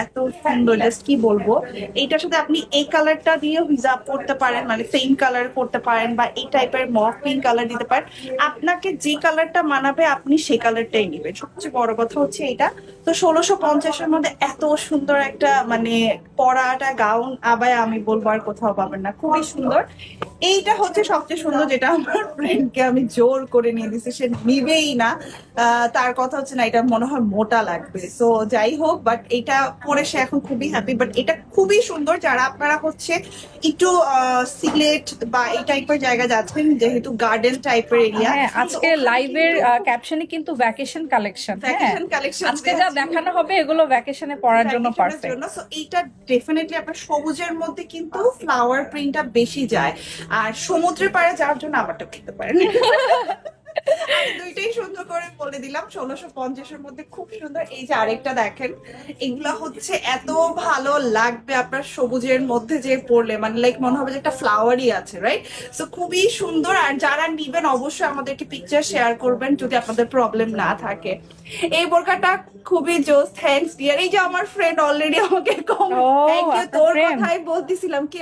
এত সুন্দর, জাস্ট কি বলবো। এইটার সাথে আপনি এই কালারটা দিয়ে হিজাব করতে পারেন, মানে সেম কালার করতে পারেন, বা এই টাইপের মফ পিঙ্ক কালার দিতে পারেন। আপনাকে যে কালারটা মানাবে আপনি সেই কালারটাই নিবেন, সবচেয়ে বড় কথা হচ্ছে এটা। তো 1650-এর মধ্যে এত সুন্দর একটা মানে পরাটা গাউন আবায়া আমি বলবো আর কোথাও পাবেন না, খুবই সুন্দর। এইটা হচ্ছে সবচেয়ে সুন্দর, যেটা আমার ফ্রেন্ডকে আমি জোর করে নিয়ে দিচ্ছি, সে নিবেই না। তার কথা হচ্ছে না, এটা মনে হয় মোটা লাগবে। তো যাই হোক, বাট এটা পরে সে এখন খুবই হ্যাপি। বাট এটা খুবই সুন্দর, যারা আপনারা হচ্ছে একটু সিলেট বা এই টাইপের জায়গা যাচ্ছেন, যেহেতু গার্ডেন টাইপের এরিয়া। হ্যাঁ, আজকে লাইভের ক্যাপশনে কিন্তু ভ্যাকেশন কালেকশন, হ্যাঁ আজকে যা দেখানো হবে এগুলো ভ্যাকেশনে পড়ার জন্য পারফেক্ট। সো এইটা ডেফিনেটলি আপনার সবুজের মধ্যে কিন্তু ফ্লাওয়ার প্রিন্টটা বেশি যায়। আর সমুদ্রের পাড়ে যাওয়ার জন্য আমারটা করতে পারেন। আমি দুইটাই সুন্দর করে বলে দিলাম। 1650-এর মধ্যে খুব সুন্দর। এই যে আরেকটা দেখেন, এগুলা হচ্ছে এত ভালো লাগবে আপনার সবুজের মধ্যে যে পড়লে, মানে লাইক মনে হবে যে একটা ফ্লাওয়ারই আছে, রাইট? সো খুবই সুন্দর। আর যারা নিবেন অবশ্যই আমাদেরকে পিকচার শেয়ার করবেন যদি আপনাদের প্রবলেম না থাকে। এই বোরকাটা খুবই জোস, থ্যাঙ্কস ডিয়ার। এই যে আমার ফ্রেন্ড অলরেডি আমাকে থ্যাংক ইউ, তোর কথাই বলতেছিলাম কি